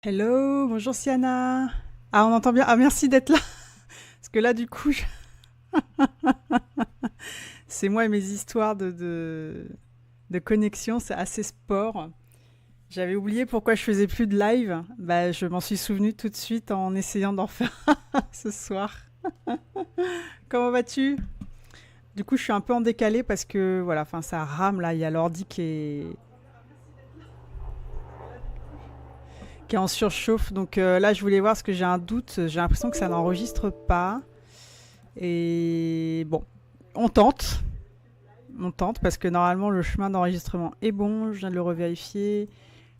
Hello, bonjour Siana. Ah, on entend bien. Ah, merci d'être là. Parce que là, du coup, c'est moi et mes histoires de connexion, c'est assez sport. J'avais oublié pourquoi je faisais plus de live. Bah, je m'en suis souvenu tout de suite en essayant d'en faire ce soir. Comment vas-tu? Du coup, je suis un peu en décalé parce que voilà, enfin, ça rame là. Il y a l'ordi qui est en surchauffe. Donc là, je voulais voir parce que j'ai un doute. J'ai l'impression que ça n'enregistre pas. Et bon, on tente. On tente parce que normalement le chemin d'enregistrement est bon. Je viens de le revérifier.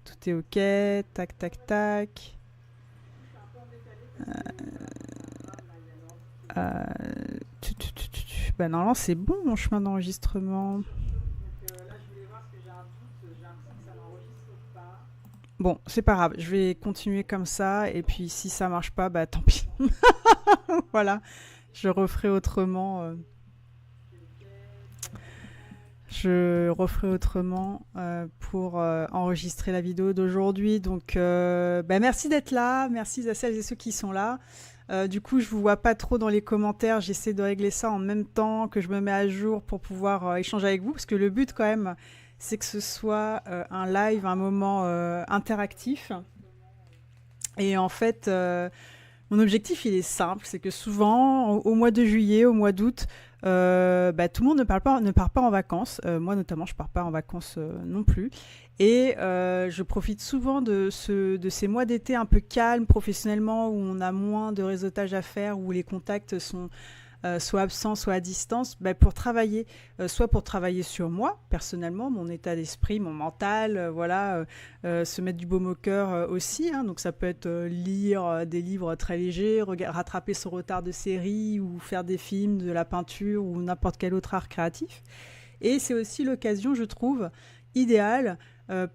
Tout est ok. Tac, tac, tac. Euh, Bah, normalement c'est bon mon chemin d'enregistrement. Bon, c'est pas grave. Je vais continuer comme ça. Et puis si ça marche pas, bah tant pis. Voilà. Je referai autrement. Je referai autrement pour enregistrer la vidéo d'aujourd'hui. Donc, bah, merci d'être là. Merci à celles et ceux qui sont là. Du coup, je vous vois pas trop dans les commentaires. J'essaie de régler ça en même temps que je me mets à jour pour pouvoir échanger avec vous. Parce que le but, quand même, c'est que ce soit un live, un moment interactif. Et en fait, mon objectif, il est simple, c'est que souvent, au mois de juillet, au mois d'août, bah, tout le monde ne part pas en vacances. Moi, notamment, je pars pas en vacances non plus. Et je profite souvent de ces mois d'été un peu calmes professionnellement, où on a moins de réseautage à faire, où les contacts sont soit absent, soit à distance, bah, pour travailler, soit pour travailler sur moi, personnellement, mon état d'esprit, mon mental, voilà, se mettre du baume au cœur aussi, hein, donc ça peut être lire des livres très légers, rattraper son retard de série, ou faire des films, de la peinture, ou n'importe quel autre art créatif. Et c'est aussi l'occasion, je trouve, idéale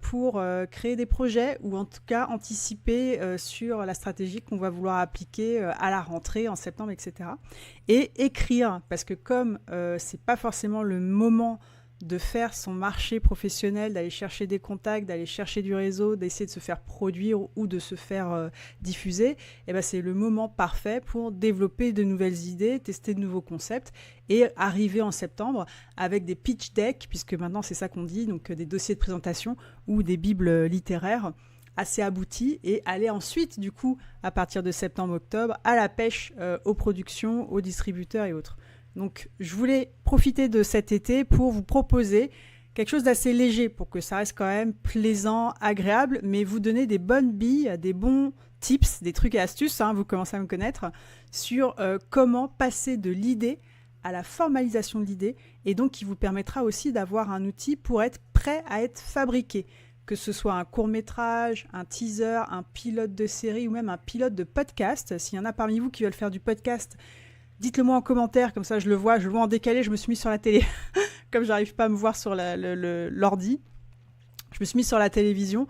pour créer des projets ou en tout cas anticiper sur la stratégie qu'on va vouloir appliquer à la rentrée en septembre, etc. Et écrire, parce que comme c'est pas forcément le moment de faire son marché professionnel, d'aller chercher des contacts, d'aller chercher du réseau, d'essayer de se faire produire ou de se faire diffuser, et ben c'est le moment parfait pour développer de nouvelles idées, tester de nouveaux concepts et arriver en septembre avec des pitch decks, puisque maintenant c'est ça qu'on dit, donc des dossiers de présentation ou des bibles littéraires assez aboutis, et aller ensuite, du coup, à partir de septembre-octobre, à la pêche aux productions, aux distributeurs et autres. Donc, je voulais profiter de cet été pour vous proposer quelque chose d'assez léger, pour que ça reste quand même plaisant, agréable, mais vous donner des bonnes billes, des bons tips, des trucs et astuces, hein, vous commencez à me connaître, sur comment passer de l'idée à la formalisation de l'idée, et donc qui vous permettra aussi d'avoir un outil pour être prêt à être fabriqué, que ce soit un court-métrage, un teaser, un pilote de série ou même un pilote de podcast. S'il y en a parmi vous qui veulent faire du podcast, dites-le moi en commentaire, comme ça je le vois en décalé, je me suis mis sur la télé, comme j'arrive pas à me voir sur l'ordi. Je me suis mis sur la télévision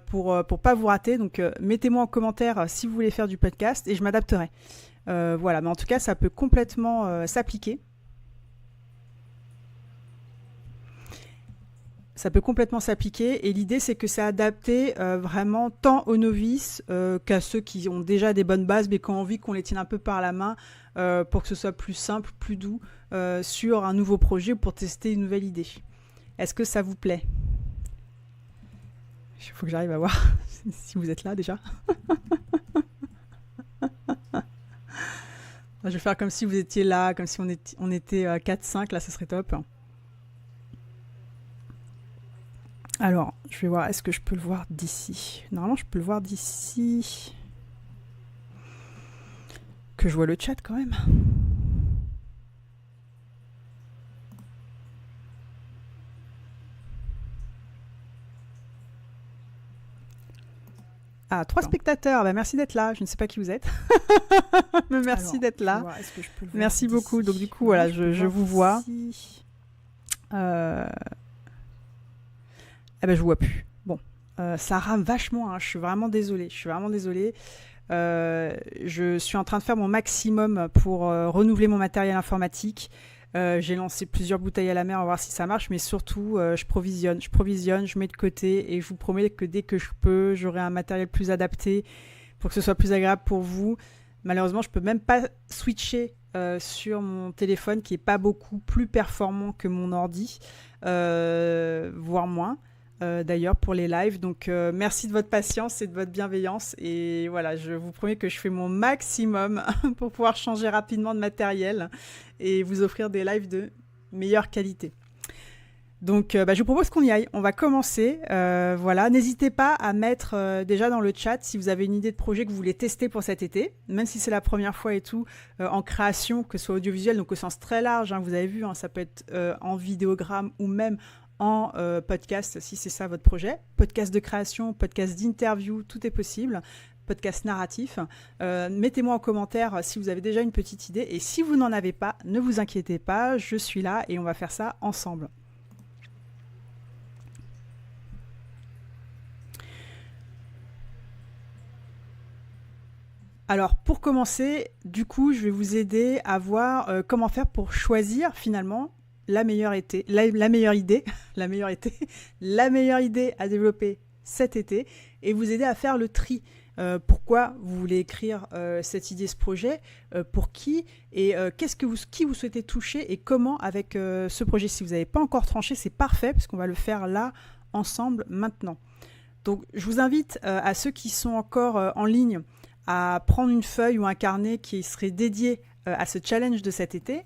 pour pas vous rater, donc mettez-moi en commentaire si vous voulez faire du podcast et je m'adapterai. Voilà, mais en tout cas, ça peut complètement s'appliquer. Ça peut complètement s'appliquer et l'idée c'est que c'est adapté vraiment tant aux novices qu'à ceux qui ont déjà des bonnes bases mais qui ont envie qu'on les tienne un peu par la main pour que ce soit plus simple, plus doux sur un nouveau projet ou pour tester une nouvelle idée. Est-ce que ça vous plaît? Il faut que j'arrive à voir si vous êtes là déjà. Je vais faire comme si vous étiez là, comme si on était 4-5, là ce serait top. Alors, je vais voir, est-ce que je peux le voir d'ici? Normalement, je peux le voir d'ici. Que je vois le chat quand même. Ah, 3 spectateurs, bah, merci d'être là. Je ne sais pas qui vous êtes. Mais merci Alors, d'être je vais là. voir, est-ce que je peux le voir Merci beaucoup. Donc, d'ici? du coup, Non, voilà, je peux je le vous voir vois. d'ici. Eh ben, je vois plus. Bon, ça rame vachement. Hein. Je suis vraiment désolée. Je suis en train de faire mon maximum pour renouveler mon matériel informatique. J'ai lancé plusieurs bouteilles à la mer, on va voir si ça marche, mais surtout, je provisionne, je mets de côté et je vous promets que dès que je peux, j'aurai un matériel plus adapté pour que ce soit plus agréable pour vous. Malheureusement, je peux même pas switcher sur mon téléphone qui est pas beaucoup plus performant que mon ordi, voire moins. D'ailleurs pour les lives, donc merci de votre patience et de votre bienveillance, et voilà, je vous promets que je fais mon maximum pour pouvoir changer rapidement de matériel et vous offrir des lives de meilleure qualité. Donc je vous propose qu'on y aille, on va commencer. Voilà, n'hésitez pas à mettre déjà dans le chat si vous avez une idée de projet que vous voulez tester pour cet été, même si c'est la première fois et tout, en création, que ce soit audiovisuel, donc au sens très large, hein, vous avez vu, hein, ça peut être en vidéogramme ou même en podcast, si c'est ça votre projet. Podcast de création, podcast d'interview, tout est possible. Podcast narratif. Mettez-moi en commentaire si vous avez déjà une petite idée. Et si vous n'en avez pas, ne vous inquiétez pas, je suis là et on va faire ça ensemble. Alors, pour commencer, du coup, je vais vous aider à voir comment faire pour choisir finalement la meilleure idée à développer cet été et vous aider à faire le tri. Pourquoi vous voulez écrire cette idée, ce projet, pour qui et qui vous souhaitez toucher et comment avec ce projet. Si vous n'avez pas encore tranché, c'est parfait parce qu'on va le faire là ensemble maintenant. Donc, je vous invite à ceux qui sont encore en ligne à prendre une feuille ou un carnet qui serait dédié à ce challenge de cet été.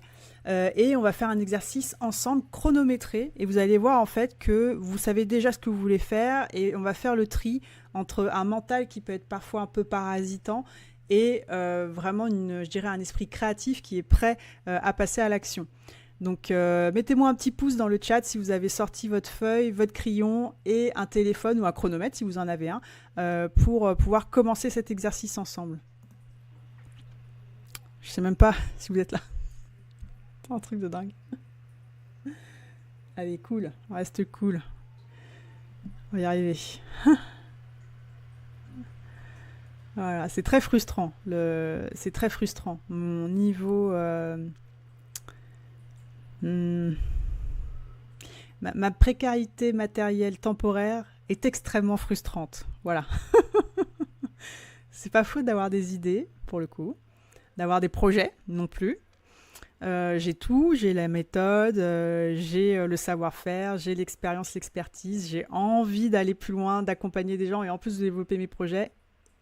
Et on va faire un exercice ensemble chronométré et vous allez voir en fait que vous savez déjà ce que vous voulez faire et on va faire le tri entre un mental qui peut être parfois un peu parasitant et vraiment je dirais un esprit créatif qui est prêt à passer à l'action. Donc mettez-moi un petit pouce dans le chat si vous avez sorti votre feuille, votre crayon et un téléphone ou un chronomètre si vous en avez un pour pouvoir commencer cet exercice ensemble. Je sais même pas si vous êtes là. Un truc de dingue. Allez, cool. On reste cool. On va y arriver. Voilà, c'est très frustrant. C'est très frustrant. Mon niveau... Ma précarité matérielle temporaire est extrêmement frustrante. Voilà. C'est pas faux d'avoir des idées, pour le coup. D'avoir des projets, non plus. J'ai tout, j'ai la méthode, j'ai le savoir-faire, j'ai l'expérience, l'expertise, j'ai envie d'aller plus loin, d'accompagner des gens et en plus de développer mes projets.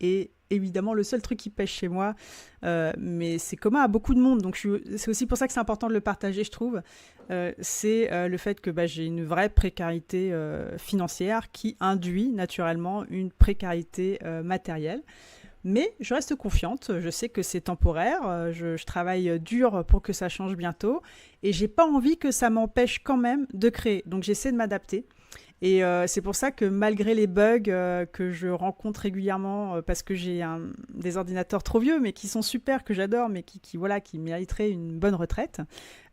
Et évidemment, le seul truc qui pêche chez moi, mais c'est commun à beaucoup de monde, donc c'est aussi pour ça que c'est important de le partager, je trouve, c'est le fait que j'ai une vraie précarité financière qui induit naturellement une précarité matérielle. Mais je reste confiante, je sais que c'est temporaire, je travaille dur pour que ça change bientôt et j'ai pas envie que ça m'empêche quand même de créer. Donc j'essaie de m'adapter et c'est pour ça que malgré les bugs que je rencontre régulièrement parce que j'ai des ordinateurs trop vieux mais qui sont super, que j'adore mais qui mériteraient une bonne retraite,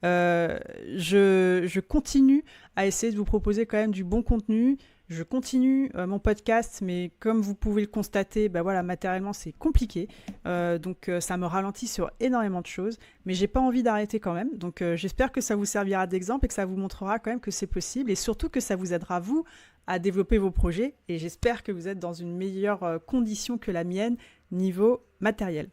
je continue à essayer de vous proposer quand même du bon contenu. Je continue mon podcast, mais comme vous pouvez le constater, matériellement, c'est compliqué. Donc, ça me ralentit sur énormément de choses. Mais j'ai pas envie d'arrêter quand même. Donc, j'espère que ça vous servira d'exemple et que ça vous montrera quand même que c'est possible. Et surtout que ça vous aidera, vous, à développer vos projets. Et j'espère que vous êtes dans une meilleure condition que la mienne niveau matériel.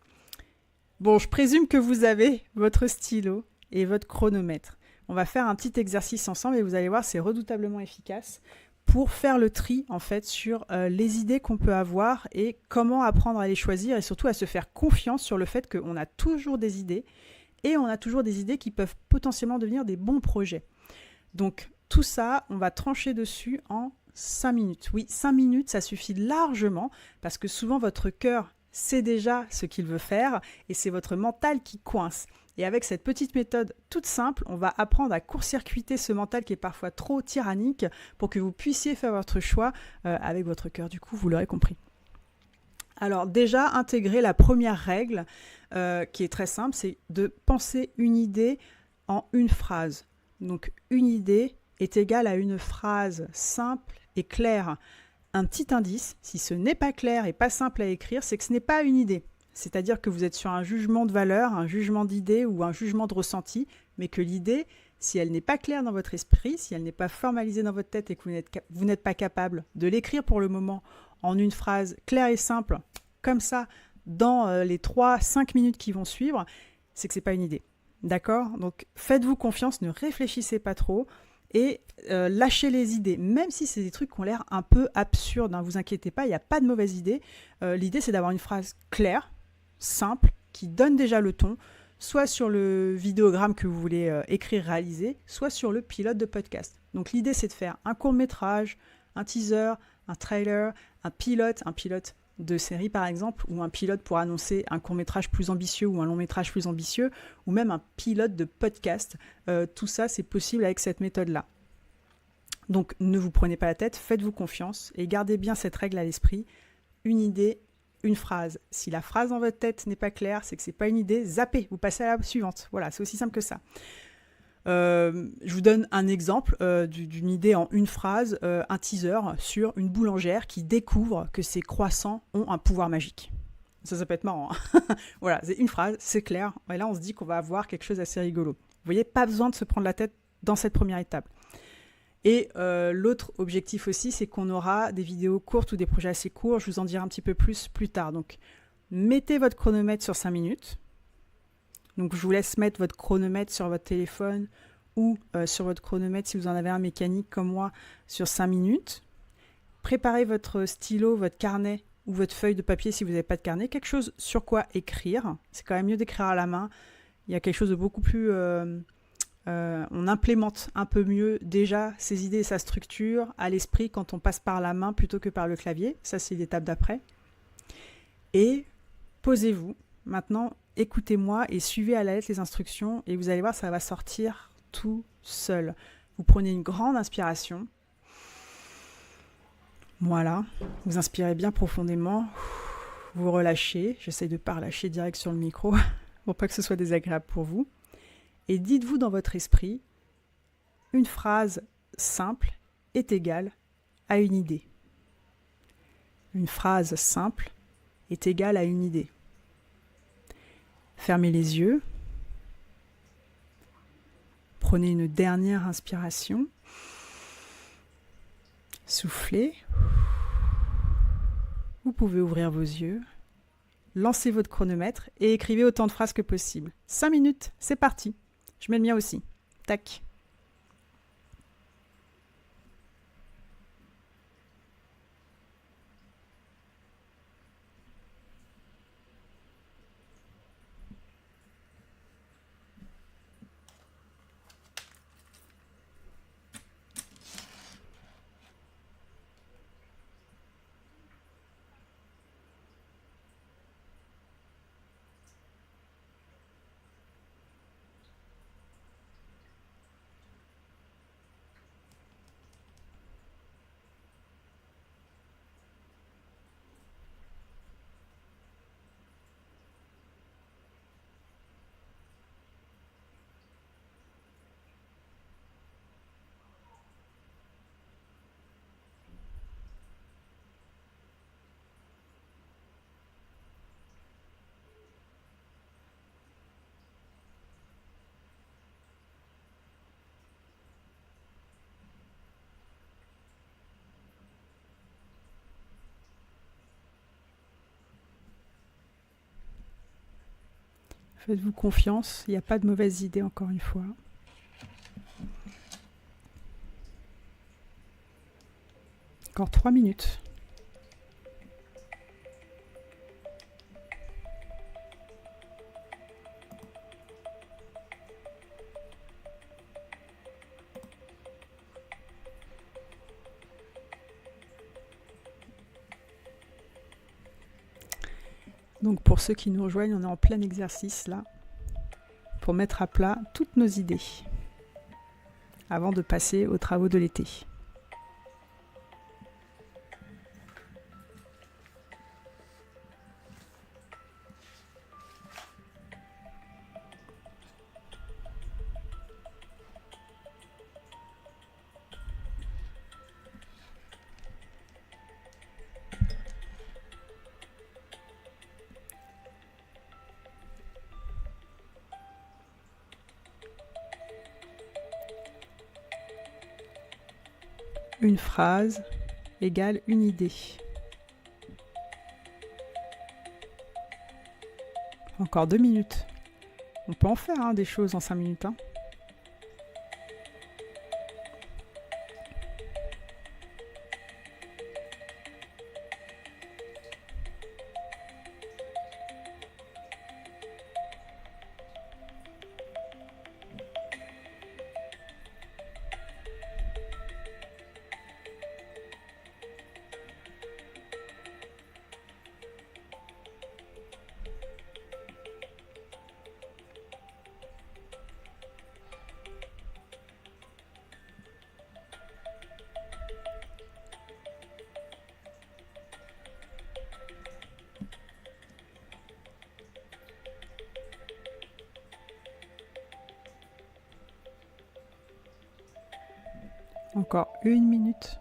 Bon, je présume que vous avez votre stylo et votre chronomètre. On va faire un petit exercice ensemble et vous allez voir, c'est redoutablement efficace pour faire le tri en fait sur les idées qu'on peut avoir et comment apprendre à les choisir et surtout à se faire confiance sur le fait qu'on a toujours des idées et on a toujours des idées qui peuvent potentiellement devenir des bons projets. Donc tout ça, on va trancher dessus en 5 minutes. Oui, 5 minutes, ça suffit largement parce que souvent votre cœur sait déjà ce qu'il veut faire et c'est votre mental qui coince. Et avec cette petite méthode toute simple, on va apprendre à court-circuiter ce mental qui est parfois trop tyrannique pour que vous puissiez faire votre choix avec votre cœur. Du coup, vous l'aurez compris. Alors déjà, intégrer la première règle qui est très simple, c'est de penser une idée en une phrase. Donc une idée est égale à une phrase simple et claire. Un petit indice, si ce n'est pas clair et pas simple à écrire, c'est que ce n'est pas une idée. C'est-à-dire que vous êtes sur un jugement de valeur, un jugement d'idée ou un jugement de ressenti. mais que l'idée, si elle n'est pas claire dans votre esprit, si elle n'est pas formalisée dans votre tête et que vous n'êtes pas capable de l'écrire pour le moment en une phrase claire et simple, comme ça, dans les 3-5 minutes qui vont suivre, c'est que ce n'est pas une idée. D'accord? Donc faites-vous confiance, ne réfléchissez pas trop et lâchez les idées. Même si c'est des trucs qui ont l'air un peu absurdes, ne vous inquiétez pas, il n'y a pas de mauvaise idée. L'idée, c'est d'avoir une phrase claire, simple, qui donne déjà le ton, soit sur le vidéogramme que vous voulez écrire, réaliser, soit sur le pilote de podcast. Donc l'idée, c'est de faire un court-métrage, un teaser, un trailer, un pilote de série par exemple, ou un pilote pour annoncer un court-métrage plus ambitieux ou un long-métrage plus ambitieux, ou même un pilote de podcast. Tout ça, c'est possible avec cette méthode-là. Donc ne vous prenez pas la tête, faites-vous confiance et gardez bien cette règle à l'esprit. Une idée, une phrase. Si la phrase dans votre tête n'est pas claire, c'est que c'est pas une idée, zappez, vous passez à la suivante. Voilà, c'est aussi simple que ça. Je vous donne un exemple d'une idée en une phrase, un teaser sur une boulangère qui découvre que ses croissants ont un pouvoir magique. Ça peut être marrant. Hein. Voilà, c'est une phrase, c'est clair. Et là, on se dit qu'on va avoir quelque chose d'assez rigolo. Vous voyez, pas besoin de se prendre la tête dans cette première étape. Et l'autre objectif aussi, c'est qu'on aura des vidéos courtes ou des projets assez courts. Je vous en dirai un petit peu plus tard. Donc, mettez votre chronomètre sur 5 minutes. Donc, je vous laisse mettre votre chronomètre sur votre téléphone ou sur votre chronomètre, si vous en avez un mécanique comme moi, sur 5 minutes. Préparez votre stylo, votre carnet ou votre feuille de papier si vous n'avez pas de carnet. Quelque chose sur quoi écrire. C'est quand même mieux d'écrire à la main. Il y a quelque chose de beaucoup plus... on implémente un peu mieux déjà ses idées et sa structure à l'esprit quand on passe par la main plutôt que par le clavier. Ça, c'est l'étape d'après. Et posez-vous. Maintenant, écoutez-moi et suivez à la lettre les instructions et vous allez voir, ça va sortir tout seul. Vous prenez une grande inspiration. Voilà. Vous inspirez bien profondément. Vous relâchez. J'essaye de ne pas relâcher direct sur le micro pour pas que ce soit désagréable pour vous. Et dites-vous dans votre esprit, une phrase simple est égale à une idée. Une phrase simple est égale à une idée. Fermez les yeux. Prenez une dernière inspiration. Soufflez. Vous pouvez ouvrir vos yeux. Lancez votre chronomètre et écrivez autant de phrases que possible. 5 minutes, c'est parti. Je mets le mien aussi. Tac. Faites-vous confiance, il n'y a pas de mauvaise idée encore une fois. Encore 3 minutes. Donc pour ceux qui nous rejoignent, on est en plein exercice là, pour mettre à plat toutes nos idées, avant de passer aux travaux de l'été. Une phrase égale une idée. Encore 2 minutes. On peut en faire des choses en 5 minutes. Encore 1 minute.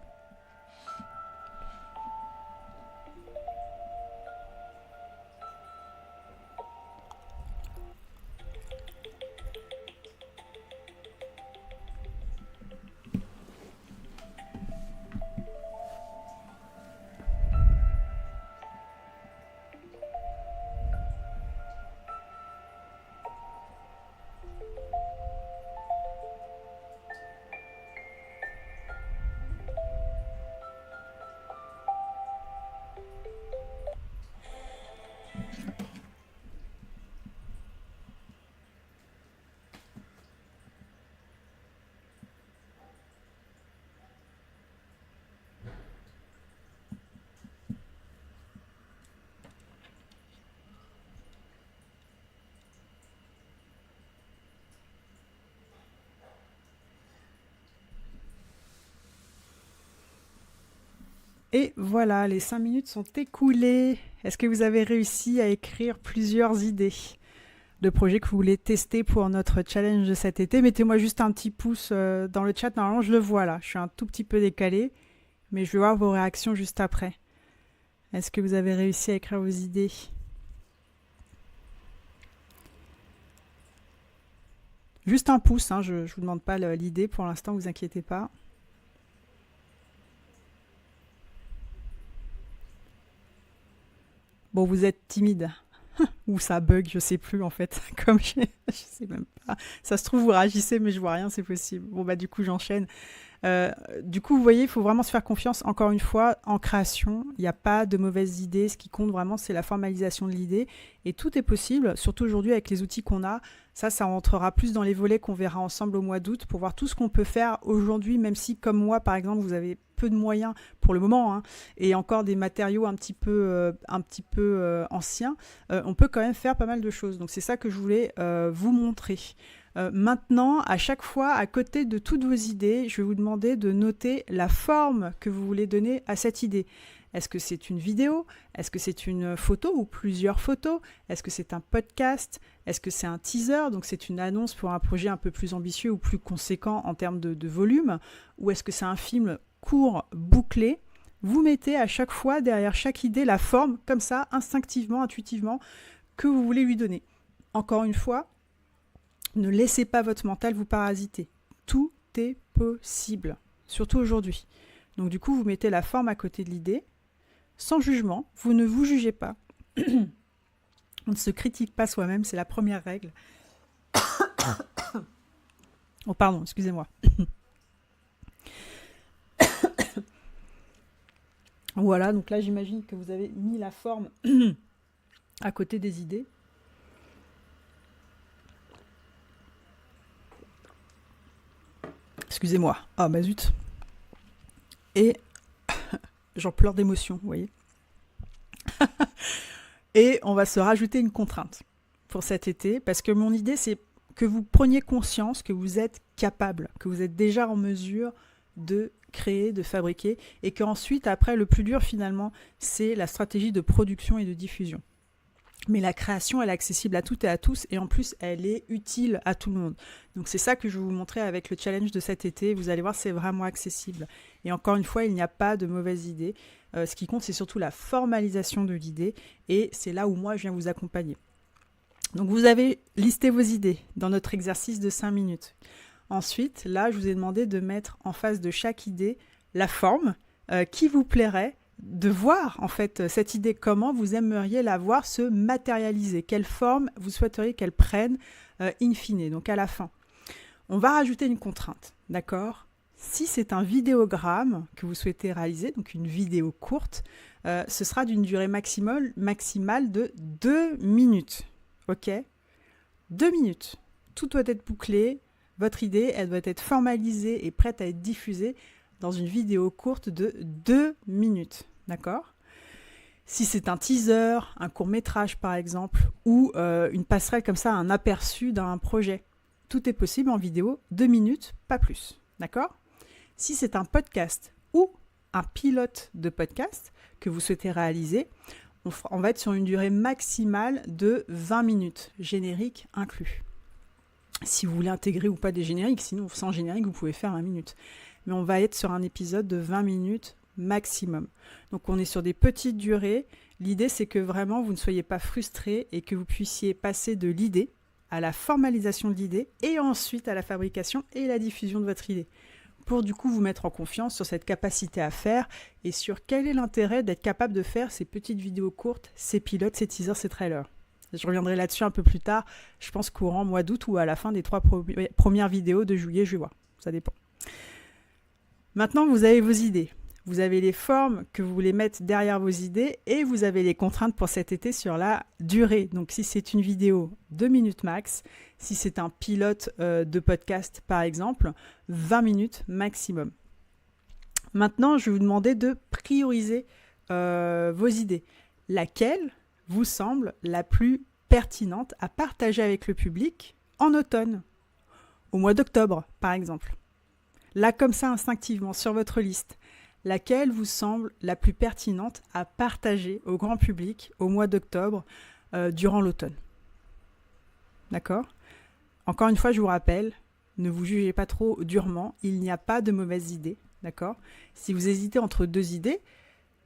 Et voilà, les 5 minutes sont écoulées. Est-ce que vous avez réussi à écrire plusieurs idées de projets que vous voulez tester pour notre challenge de cet été? Mettez-moi juste un petit pouce dans le chat. Normalement, je le vois là. Je suis un tout petit peu décalée, mais je vais voir vos réactions juste après. Est-ce que vous avez réussi à écrire vos idées? Juste un pouce, je ne vous demande pas l'idée pour l'instant, vous inquiétez pas. Bon, vous êtes timide. Ou ça bug, je sais plus en fait. Comme je sais même pas. Ça se trouve, vous réagissez, mais je vois rien, c'est possible. Bon, bah du coup, j'enchaîne. Du coup, vous voyez, il faut vraiment se faire confiance. Encore une fois, en création, il n'y a pas de mauvaises idées. Ce qui compte vraiment, c'est la formalisation de l'idée. Et tout est possible, surtout aujourd'hui avec les outils qu'on a. Ça rentrera plus dans les volets qu'on verra ensemble au mois d'août pour voir tout ce qu'on peut faire aujourd'hui, même si, comme moi, par exemple, vous avez peu de moyens pour le moment et encore des matériaux un petit peu anciens, on peut quand même faire pas mal de choses. Donc, c'est ça que je voulais vous montrer. Maintenant, à chaque fois, à côté de toutes vos idées, je vais vous demander de noter la forme que vous voulez donner à cette idée. Est-ce que c'est une vidéo? Est-ce que c'est une photo ou plusieurs photos? Est-ce que c'est un podcast? Est-ce que c'est un teaser? Donc c'est une annonce pour un projet un peu plus ambitieux ou plus conséquent en termes de volume? Ou est-ce que c'est un film court, bouclé? Vous mettez à chaque fois derrière chaque idée la forme, comme ça, instinctivement, intuitivement, que vous voulez lui donner. Encore une fois, ne laissez pas votre mental vous parasiter. Tout est possible, surtout aujourd'hui. Donc du coup, vous mettez la forme à côté de l'idée, sans jugement, vous ne vous jugez pas. On ne se critique pas soi-même, c'est la première règle. Oh pardon, excusez-moi. Voilà, donc là j'imagine que vous avez mis la forme à côté des idées. Excusez-moi. Ah bah zut. Et j'en pleure d'émotion, vous voyez. Et on va se rajouter une contrainte pour cet été, parce que mon idée, c'est que vous preniez conscience que vous êtes capable, que vous êtes déjà en mesure de créer, de fabriquer, et qu'ensuite, après, le plus dur, finalement, c'est la stratégie de production et de diffusion. Mais la création, elle est accessible à toutes et à tous, et en plus, elle est utile à tout le monde. Donc c'est ça que je vais vous montrer avec le challenge de cet été. Vous allez voir, c'est vraiment accessible. Et encore une fois, il n'y a pas de mauvaise idée. Ce qui compte, c'est surtout la formalisation de l'idée, et c'est là où moi, je viens vous accompagner. Donc vous avez listé vos idées dans notre exercice de 5 minutes. Ensuite, là, je vous ai demandé de mettre en face de chaque idée la forme qui vous plairait de voir en fait cette idée, comment vous aimeriez la voir se matérialiser, quelle forme vous souhaiteriez qu'elle prenne in fine, donc à la fin. On va rajouter une contrainte, d'accord ? Si c'est un vidéogramme que vous souhaitez réaliser, donc une vidéo courte, ce sera d'une durée maximale de 2 minutes. Ok ? 2 minutes. Tout doit être bouclé. Votre idée, elle doit être formalisée et prête à être diffusée dans une vidéo courte de 2 minutes. D'accord ? Si c'est un teaser, un court-métrage par exemple, ou une passerelle comme ça, un aperçu d'un projet, tout est possible en vidéo, 2 minutes, pas plus. D'accord ? Si c'est un podcast ou un pilote de podcast que vous souhaitez réaliser, on va être sur une durée maximale de 20 minutes, générique inclus. Si vous voulez intégrer ou pas des génériques, sinon sans générique, vous pouvez faire 20 minutes. Mais on va être sur un épisode de 20 minutes maximum. Donc on est sur des petites durées. L'idée, c'est que vraiment, vous ne soyez pas frustrés et que vous puissiez passer de l'idée à la formalisation de l'idée et ensuite à la fabrication et la diffusion de votre idée. Pour du coup vous mettre en confiance sur cette capacité à faire et sur quel est l'intérêt d'être capable de faire ces petites vidéos courtes, ces pilotes, ces teasers, ces trailers. Je reviendrai là-dessus un peu plus tard, je pense courant mois d'août ou à la fin des 3 premières vidéos de juillet, juillet, ça dépend. Maintenant, vous avez vos idées. Vous avez les formes que vous voulez mettre derrière vos idées et vous avez les contraintes pour cet été sur la durée. Donc si c'est une vidéo 2 minutes max, si c'est un pilote de podcast par exemple, 20 minutes maximum. Maintenant, je vais vous demander de prioriser vos idées. Laquelle vous semble la plus pertinente à partager avec le public en automne, au mois d'octobre par exemple. Là comme ça instinctivement sur votre liste. Laquelle vous semble la plus pertinente à partager au grand public au mois d'octobre durant l'automne. D'accord ? Encore une fois, je vous rappelle, ne vous jugez pas trop durement, il n'y a pas de mauvaises idées. D'accord ? Si vous hésitez entre 2 idées,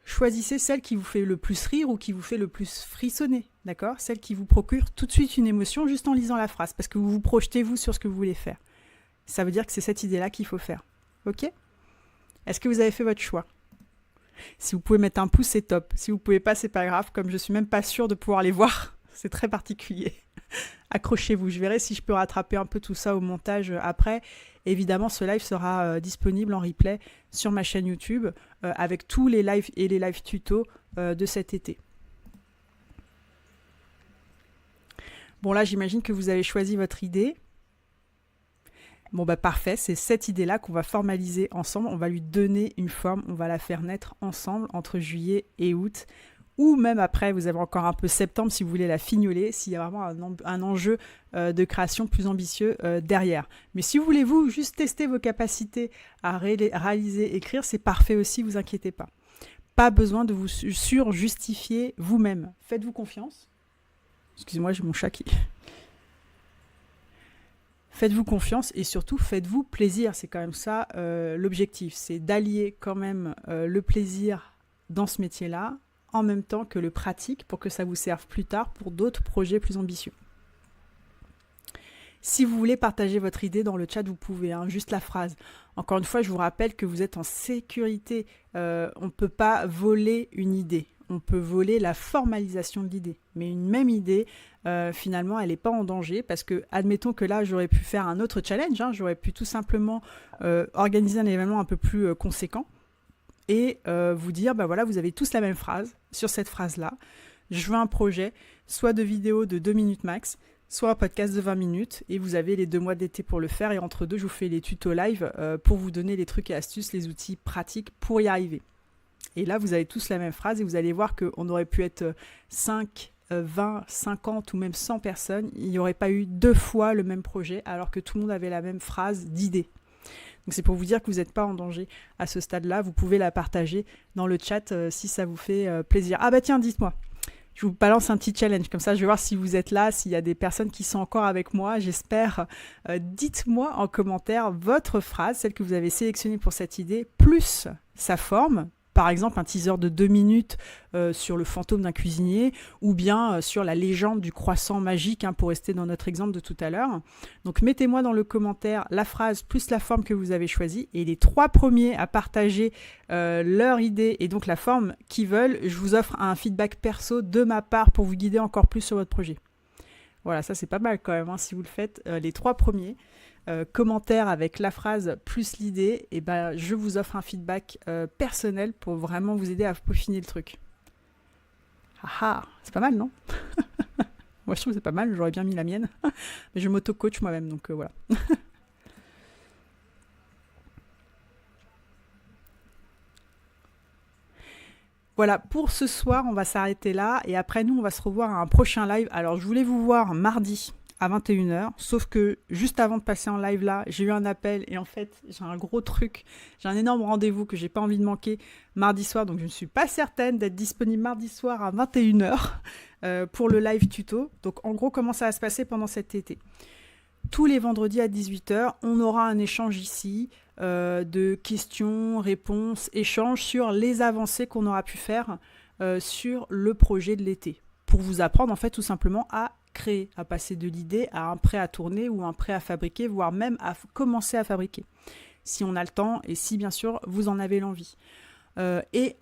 choisissez celle qui vous fait le plus rire ou qui vous fait le plus frissonner. D'accord ? Celle qui vous procure tout de suite une émotion juste en lisant la phrase, parce que vous vous projetez vous sur ce que vous voulez faire. Ça veut dire que c'est cette idée-là qu'il faut faire. Ok ? Est-ce que vous avez fait votre choix ? Si vous pouvez mettre un pouce, c'est top. Si vous ne pouvez pas, c'est pas grave. Comme je ne suis même pas sûre de pouvoir les voir, c'est très particulier. Accrochez-vous. Je verrai si je peux rattraper un peu tout ça au montage après. Évidemment, ce live sera disponible en replay sur ma chaîne YouTube avec tous les lives et les live tutos de cet été. Bon, là, j'imagine que vous avez choisi votre idée. Bon bah parfait, c'est cette idée-là qu'on va formaliser ensemble, on va lui donner une forme, on va la faire naître ensemble entre juillet et août, ou même après, vous avez encore un peu septembre si vous voulez la fignoler, s'il y a vraiment un enjeu de création plus ambitieux derrière. Mais si vous voulez vous juste tester vos capacités à réaliser, écrire, c'est parfait aussi, vous inquiétez pas. Pas besoin de vous surjustifier vous-même. Faites-vous confiance. Excusez-moi, j'ai mon chat qui... Faites-vous confiance et surtout faites-vous plaisir. C'est quand même ça l'objectif. C'est d'allier quand même le plaisir dans ce métier-là en même temps que le pratique pour que ça vous serve plus tard pour d'autres projets plus ambitieux. Si vous voulez partager votre idée dans le chat, vous pouvez, juste la phrase. Encore une fois, je vous rappelle que vous êtes en sécurité. On ne peut pas voler une idée. On peut voler la formalisation de l'idée. Mais une même idée, finalement, elle n'est pas en danger parce que, admettons que là, j'aurais pu faire un autre challenge. J'aurais pu tout simplement organiser un événement un peu plus conséquent et vous dire, bah voilà, vous avez tous la même phrase sur cette phrase-là. Je veux un projet, soit de vidéo de 2 minutes max, soit un podcast de 20 minutes et vous avez les 2 mois d'été pour le faire et entre deux, je vous fais les tutos live pour vous donner les trucs et astuces, les outils pratiques pour y arriver. Et là, vous avez tous la même phrase et vous allez voir qu'on aurait pu être 5, 20, 50 ou même 100 personnes. Il n'y aurait pas eu 2 fois le même projet alors que tout le monde avait la même phrase d'idée. Donc c'est pour vous dire que vous n'êtes pas en danger à ce stade-là. Vous pouvez la partager dans le chat si ça vous fait plaisir. Ah bah tiens, dites-moi. Je vous balance un petit challenge. Comme ça, je vais voir si vous êtes là, s'il y a des personnes qui sont encore avec moi. J'espère. Dites-moi en commentaire votre phrase, celle que vous avez sélectionnée pour cette idée, plus sa forme, par exemple un teaser de 2 minutes sur le fantôme d'un cuisinier, ou bien sur la légende du croissant magique, hein, pour rester dans notre exemple de tout à l'heure. Donc mettez-moi dans le commentaire la phrase plus la forme que vous avez choisie, et les 3 premiers à partager leur idée et donc la forme qu'ils veulent, je vous offre un feedback perso de ma part pour vous guider encore plus sur votre projet. Voilà, ça c'est pas mal quand même, hein, si vous le faites. Les 3 premiers commentaires avec la phrase plus l'idée, et ben, je vous offre un feedback personnel pour vraiment vous aider à peaufiner le truc. Ah ah, c'est pas mal, non? Moi je trouve que c'est pas mal, j'aurais bien mis la mienne. Mais je m'auto-coach moi-même, donc voilà. Voilà, pour ce soir, on va s'arrêter là. Et après, nous, on va se revoir à un prochain live. Alors, je voulais vous voir mardi à 21h. Sauf que juste avant de passer en live là, j'ai eu un appel. Et en fait, j'ai un gros truc. J'ai un énorme rendez-vous que j'ai pas envie de manquer mardi soir. Donc, je ne suis pas certaine d'être disponible mardi soir à 21h pour le live tuto. Donc, en gros, comment ça va se passer pendant cet été? Tous les vendredis à 18h, on aura un échange ici de questions, réponses, échanges sur les avancées qu'on aura pu faire sur le projet de l'été. Pour vous apprendre en fait tout simplement à créer, à passer de l'idée à un prêt à tourner ou un prêt à fabriquer, voire même à commencer à fabriquer. Si on a le temps et si bien sûr vous en avez l'envie. Et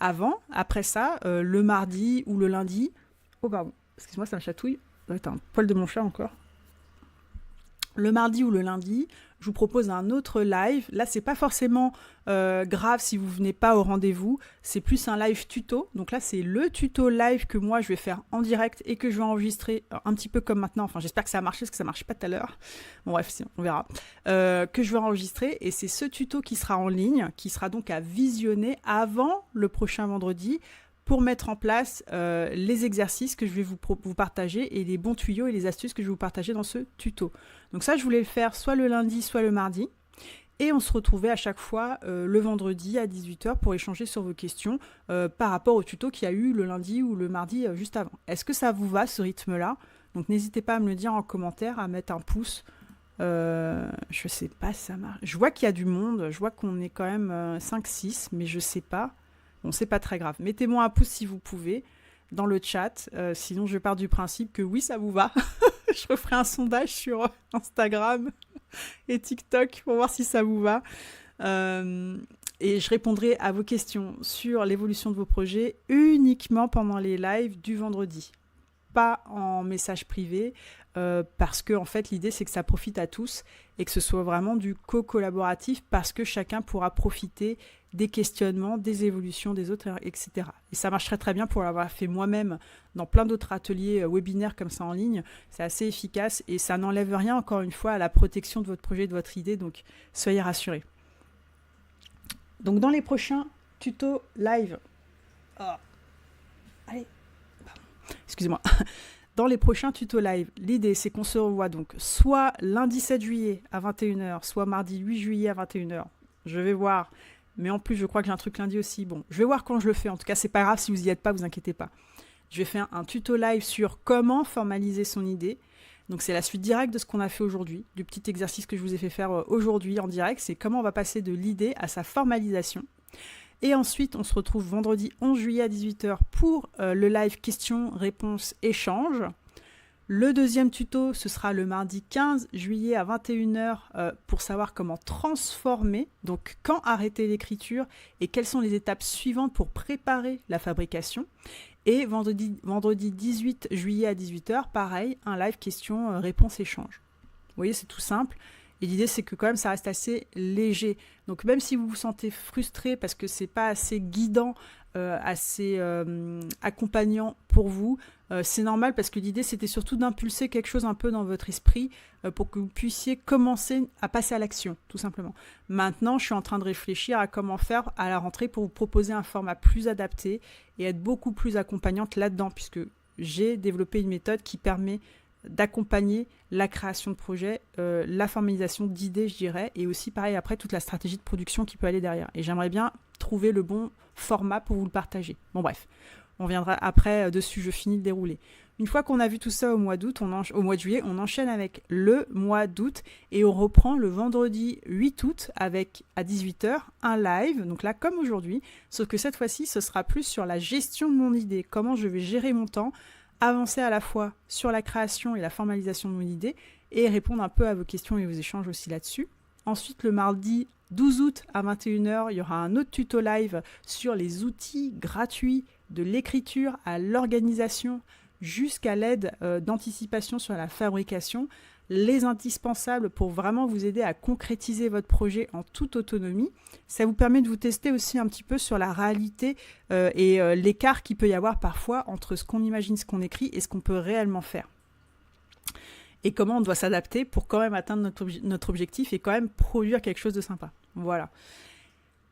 après ça, le mardi ou le lundi... Oh pardon, excuse-moi, ça me chatouille. Attends, un poil de mon chat encore. Le mardi ou le lundi, je vous propose un autre live. Là, c'est pas forcément grave si vous venez pas au rendez-vous. C'est plus un live tuto. Donc là, c'est le tuto live que moi, je vais faire en direct et que je vais enregistrer un petit peu comme maintenant. Enfin, j'espère que ça a marché parce que ça marche pas tout à l'heure. Bon, bref, on verra. Que je vais enregistrer. Et c'est ce tuto qui sera en ligne, qui sera donc à visionner avant le prochain vendredi, pour mettre en place les exercices que je vais vous partager et les bons tuyaux et les astuces que je vais vous partager dans ce tuto. Donc ça, je voulais le faire soit le lundi, soit le mardi. Et on se retrouvait à chaque fois le vendredi à 18h pour échanger sur vos questions par rapport au tuto qu'il y a eu le lundi ou le mardi juste avant. Est-ce que ça vous va, ce rythme-là? Donc n'hésitez pas à me le dire en commentaire, à mettre un pouce. Je sais pas si ça marche. Je vois qu'il y a du monde, je vois qu'on est quand même 5-6, mais je sais pas. Bon, c'est pas très grave. Mettez-moi un pouce si vous pouvez dans le chat. Sinon, je pars du principe que oui, ça vous va. Je referai un sondage sur Instagram et TikTok pour voir si ça vous va. Et je répondrai à vos questions sur l'évolution de vos projets uniquement pendant les lives du vendredi. Pas en message privé, parce que en fait, l'idée, c'est que ça profite à tous et que ce soit vraiment du co-collaboratif parce que chacun pourra profiter des questionnements, des évolutions des autres, etc. Et ça marcherait très bien pour l'avoir fait moi-même dans plein d'autres ateliers webinaires comme ça en ligne. C'est assez efficace et ça n'enlève rien, encore une fois, à la protection de votre projet, de votre idée. Donc, soyez rassurés. Donc, dans les prochains tutos live... Allez, pardon. Excusez-moi. Dans les prochains tutos live, l'idée, c'est qu'on se revoit donc soit lundi 7 juillet à 21h, soit mardi 8 juillet à 21h. Je vais voir... Mais en plus, je crois que j'ai un truc lundi aussi. Bon, je vais voir quand je le fais. En tout cas, c'est pas grave si vous y êtes pas, vous inquiétez pas. Je vais faire un tuto live sur comment formaliser son idée. Donc, c'est la suite directe de ce qu'on a fait aujourd'hui, du petit exercice que je vous ai fait faire aujourd'hui en direct. C'est comment on va passer de l'idée à sa formalisation. Et ensuite, on se retrouve vendredi 11 juillet à 18h pour le live questions, réponses, échanges. Le deuxième tuto, ce sera le mardi 15 juillet à 21h pour savoir comment transformer, donc quand arrêter l'écriture et quelles sont les étapes suivantes pour préparer la fabrication. Et vendredi 18 juillet à 18h, pareil, un live question, réponse, échange. Vous voyez, c'est tout simple. Et l'idée, c'est que quand même, ça reste assez léger. Donc même si vous vous sentez frustré parce que c'est pas assez guidant, assez accompagnant pour vous, c'est normal parce que l'idée, c'était surtout d'impulser quelque chose un peu dans votre esprit pour que vous puissiez commencer à passer à l'action, tout simplement. Maintenant, je suis en train de réfléchir à comment faire à la rentrée pour vous proposer un format plus adapté et être beaucoup plus accompagnante là-dedans, puisque j'ai développé une méthode qui permet d'accompagner la création de projets, la formalisation d'idées, je dirais, et aussi, pareil, après, toute la stratégie de production qui peut aller derrière. Et j'aimerais bien trouver le bon format pour vous le partager. Bon, bref. On viendra après dessus, je finis de dérouler. Une fois qu'on a vu tout ça au mois d'août, au mois de juillet, on enchaîne avec le mois d'août et on reprend le vendredi 8 août avec, à 18h, un live, donc là comme aujourd'hui, sauf que cette fois-ci, ce sera plus sur la gestion de mon idée, comment je vais gérer mon temps, avancer à la fois sur la création et la formalisation de mon idée et répondre un peu à vos questions et vos échanges aussi là-dessus. Ensuite, le mardi 12 août à 21h, il y aura un autre tuto live sur les outils gratuits de l'écriture à l'organisation jusqu'à l'aide d'anticipation sur la fabrication, les indispensables pour vraiment vous aider à concrétiser votre projet en toute autonomie. Ça vous permet de vous tester aussi un petit peu sur la réalité et l'écart qu'il peut y avoir parfois entre ce qu'on imagine, ce qu'on écrit et ce qu'on peut réellement faire. Et comment on doit s'adapter pour quand même atteindre notre objectif et quand même produire quelque chose de sympa. Voilà.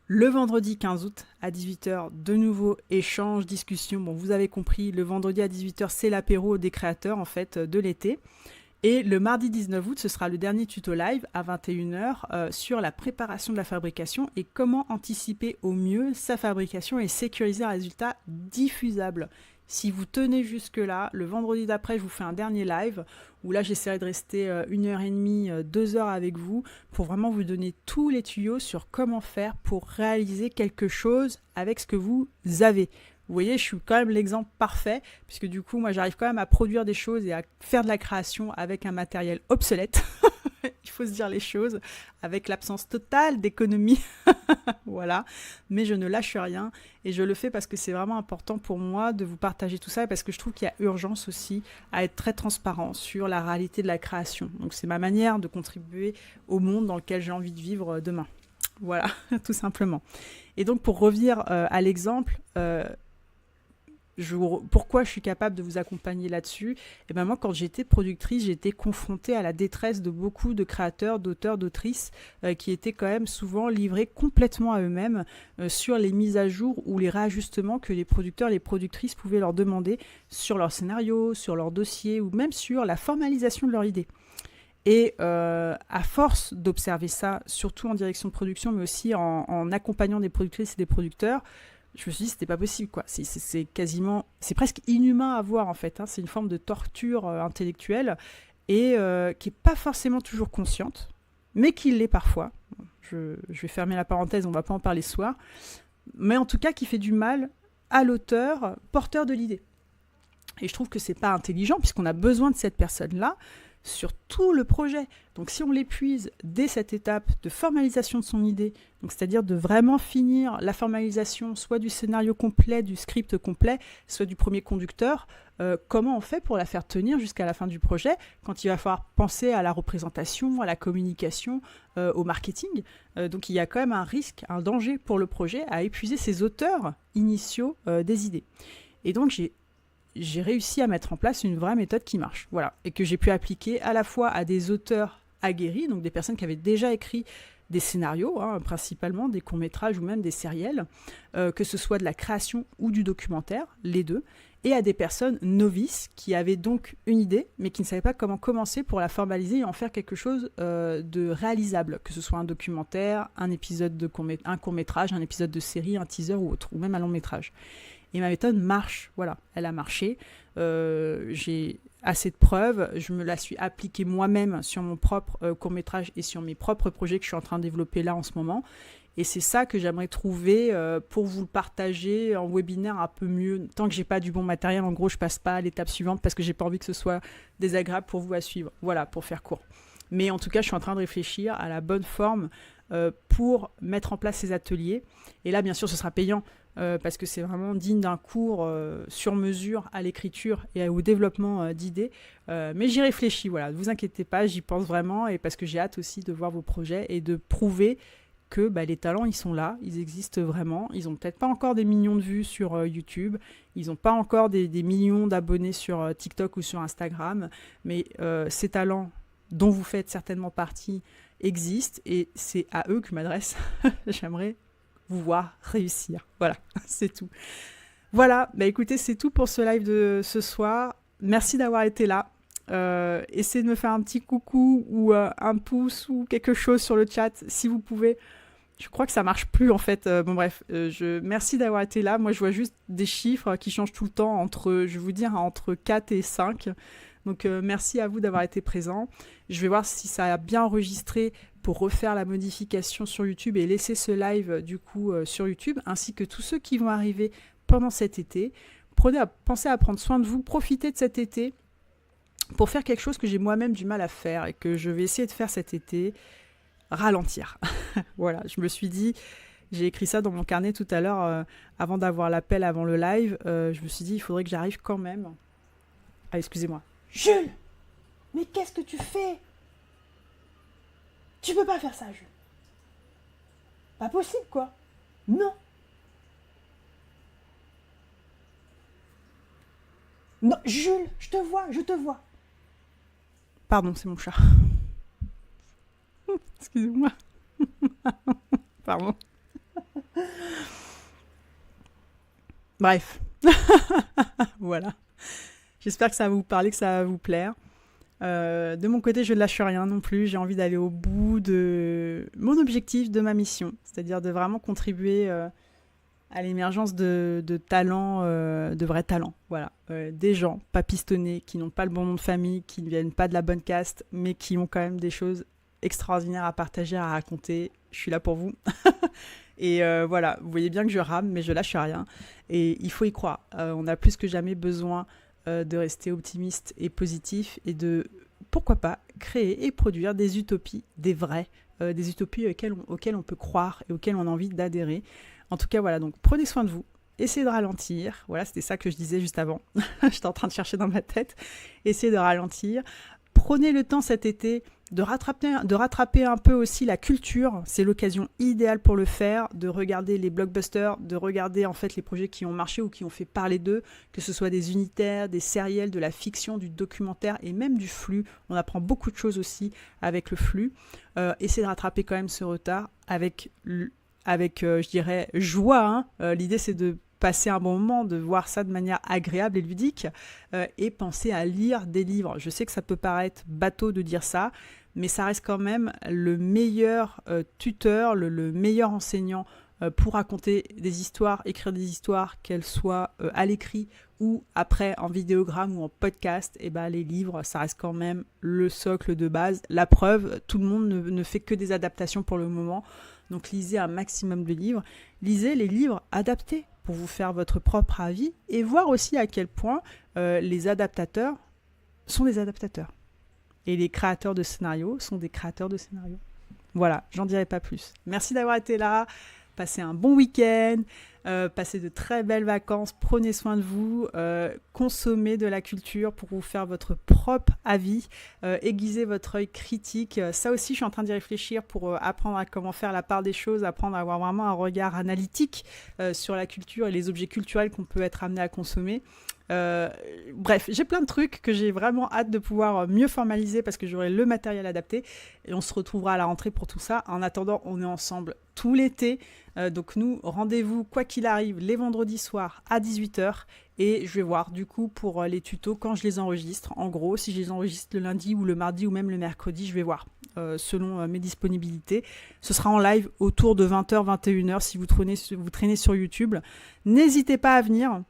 Le vendredi 15 août à 18h, de nouveau échange, discussion. Bon, vous avez compris, le vendredi à 18h, c'est l'apéro des créateurs en fait de l'été. Et le mardi 19 août, ce sera le dernier tuto live à 21h sur la préparation de la fabrication et comment anticiper au mieux sa fabrication et sécuriser un résultat diffusable. Si vous tenez jusque-là, le vendredi d'après, je vous fais un dernier live où là, j'essaierai de rester 1h30, 2 heures avec vous pour vraiment vous donner tous les tuyaux sur comment faire pour réaliser quelque chose avec ce que vous avez. Vous voyez, je suis quand même l'exemple parfait puisque du coup, moi, j'arrive quand même à produire des choses et à faire de la création avec un matériel obsolète. Il faut se dire les choses, avec l'absence totale d'économie. Voilà, mais je ne lâche rien et je le fais parce que c'est vraiment important pour moi de vous partager tout ça et parce que je trouve qu'il y a urgence aussi à être très transparent sur la réalité de la création. Donc c'est ma manière de contribuer au monde dans lequel j'ai envie de vivre demain. Voilà, tout simplement. Et donc pour revenir à l'exemple, pourquoi je suis capable de vous accompagner là-dessus? Et ben moi, quand j'étais productrice, j'étais confrontée à la détresse de beaucoup de créateurs, d'auteurs, d'autrices qui étaient quand même souvent livrés complètement à eux-mêmes sur les mises à jour ou les réajustements que les producteurs et les productrices pouvaient leur demander sur leur scénario, sur leur dossier ou même sur la formalisation de leur idée. Et à force d'observer ça, surtout en direction de production, mais aussi en accompagnant des productrices et des producteurs, je me suis dit c'était pas possible quoi. C'est presque inhumain à voir en fait. Hein. C'est une forme de torture intellectuelle et qui est pas forcément toujours consciente, mais qui l'est parfois. Je vais fermer la parenthèse, on va pas en parler ce soir, mais en tout cas qui fait du mal à l'auteur porteur de l'idée. Et je trouve que c'est pas intelligent puisqu'on a besoin de cette personne-là sur tout le projet. Donc si on l'épuise dès cette étape de formalisation de son idée, donc c'est-à-dire de vraiment finir la formalisation soit du scénario complet, du script complet, soit du premier conducteur, comment on fait pour la faire tenir jusqu'à la fin du projet quand il va falloir penser à la représentation, à la communication, au marketing. Donc il y a quand même un risque, un danger pour le projet à épuiser ses auteurs initiaux des idées. Et donc j'ai réussi à mettre en place une vraie méthode qui marche, voilà, et que j'ai pu appliquer à la fois à des auteurs aguerris, donc des personnes qui avaient déjà écrit des scénarios, hein, principalement des courts-métrages ou même des sériels, que ce soit de la création ou du documentaire, les deux, et à des personnes novices qui avaient donc une idée, mais qui ne savaient pas comment commencer pour la formaliser et en faire quelque chose de réalisable, que ce soit un documentaire, un épisode un court-métrage, un épisode de série, un teaser ou autre, ou même un long-métrage. Et ma méthode marche, voilà, elle a marché. J'ai assez de preuves, je me la suis appliquée moi-même sur mon propre court-métrage et sur mes propres projets que je suis en train de développer là en ce moment. Et c'est ça que j'aimerais trouver pour vous le partager en webinaire un peu mieux. Tant que j'ai pas du bon matériel, en gros, je passe pas à l'étape suivante parce que j'ai pas envie que ce soit désagréable pour vous à suivre. Voilà, pour faire court. Mais en tout cas, je suis en train de réfléchir à la bonne forme pour mettre en place ces ateliers. Et là, bien sûr, ce sera payant. Parce que c'est vraiment digne d'un cours sur mesure à l'écriture et au développement d'idées. Mais j'y réfléchis, voilà, ne vous inquiétez pas, j'y pense vraiment, et parce que j'ai hâte aussi de voir vos projets et de prouver que les talents, ils sont là, ils existent vraiment. Ils n'ont peut-être pas encore des millions de vues sur YouTube, ils n'ont pas encore des millions d'abonnés sur TikTok ou sur Instagram, mais ces talents dont vous faites certainement partie existent, et c'est à eux que je m'adresse. J'aimerais vous voir réussir. Voilà, c'est tout. Voilà, écoutez, c'est tout pour ce live de ce soir. Merci d'avoir été là. Essayez de me faire un petit coucou ou un pouce ou quelque chose sur le chat si vous pouvez. Je crois que ça marche plus en fait. Bon bref, merci d'avoir été là. Moi je vois juste des chiffres qui changent tout le temps entre, je vais vous dire, entre 4 et 5. Donc merci à vous d'avoir été présent. Je vais voir si ça a bien enregistré pour refaire la modification sur YouTube et laisser ce live du coup sur YouTube, ainsi que tous ceux qui vont arriver pendant cet été. Pensez à prendre soin de vous, profitez de cet été pour faire quelque chose que j'ai moi-même du mal à faire et que je vais essayer de faire cet été, ralentir. Voilà, je me suis dit, j'ai écrit ça dans mon carnet tout à l'heure, avant d'avoir l'appel, avant le live, je me suis dit, il faudrait que j'arrive quand même. Ah, excusez-moi. Jules, mais qu'est-ce que tu fais? Tu peux pas faire ça, Jules. Pas possible, quoi. Non. Non, Jules, je te vois. Pardon, c'est mon chat. Excusez-moi. Pardon. Bref. Voilà. J'espère que ça va vous parler, que ça va vous plaire. De mon côté, je ne lâche rien non plus. J'ai envie d'aller au bout de mon objectif, de ma mission. C'est-à-dire de vraiment contribuer à l'émergence de talents, de vrais talents. Voilà. Des gens pas pistonnés, qui n'ont pas le bon nom de famille, qui ne viennent pas de la bonne caste, mais qui ont quand même des choses extraordinaires à partager, à raconter. Je suis là pour vous. Et voilà, vous voyez bien que je rame, mais je lâche rien. Et il faut y croire. On a plus que jamais besoin de rester optimiste et positif et de, pourquoi pas, créer et produire des utopies, des vraies, des utopies auxquelles on peut croire et auxquelles on a envie d'adhérer. En tout cas, voilà, donc prenez soin de vous, essayez de ralentir. Voilà, c'était ça que je disais juste avant. J'étais en train de chercher dans ma tête. Essayez de ralentir. Prenez le temps cet été de rattraper un peu aussi la culture. C'est l'occasion idéale pour le faire, de regarder les blockbusters, de regarder en fait les projets qui ont marché ou qui ont fait parler d'eux, que ce soit des unitaires, des sériels, de la fiction, du documentaire et même du flux. On apprend beaucoup de choses aussi avec le flux. Essayez de rattraper quand même ce retard avec je dirais, joie. Hein. L'idée, c'est de passer un bon moment, de voir ça de manière agréable et ludique, et penser à lire des livres. Je sais que ça peut paraître bateau de dire ça, mais ça reste quand même le meilleur tuteur, le meilleur enseignant pour raconter des histoires, écrire des histoires, qu'elles soient à l'écrit ou après en vidéogramme ou en podcast. Et ben, les livres, ça reste quand même le socle de base. La preuve, tout le monde ne fait que des adaptations pour le moment. Donc lisez un maximum de livres. Lisez les livres adaptés pour vous faire votre propre avis et voir aussi à quel point les adaptateurs sont des adaptateurs. Et les créateurs de scénarios sont des créateurs de scénarios. Voilà, j'en dirai pas plus. Merci d'avoir été là. Passez un bon week-end. Passez de très belles vacances. Prenez soin de vous. Consommez de la culture pour vous faire votre propre avis. Aiguisez votre œil critique. Ça aussi, je suis en train d'y réfléchir pour apprendre à comment faire la part des choses, apprendre à avoir vraiment un regard analytique sur la culture et les objets culturels qu'on peut être amené à consommer. Bref, j'ai plein de trucs que j'ai vraiment hâte de pouvoir mieux formaliser parce que j'aurai le matériel adapté et on se retrouvera à la rentrée pour tout ça. En attendant, on est ensemble tout l'été. Donc nous, rendez-vous quoi qu'il arrive les vendredis soirs à 18h et je vais voir du coup pour les tutos quand je les enregistre. En gros, si je les enregistre le lundi ou le mardi ou même le mercredi, je vais voir selon mes disponibilités. Ce sera en live autour de 20h, 21h si vous traînez sur YouTube. N'hésitez pas à venir.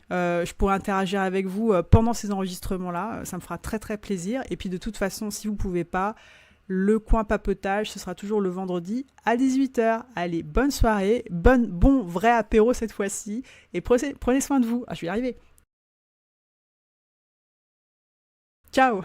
Je pourrai interagir avec vous pendant ces enregistrements-là. Ça me fera très très plaisir. Et puis de toute façon, si vous ne pouvez pas, le coin papotage, ce sera toujours le vendredi à 18h. Allez, bonne soirée, bon vrai apéro cette fois-ci. Et prenez soin de vous. Ah, je vais y arriver. Ciao.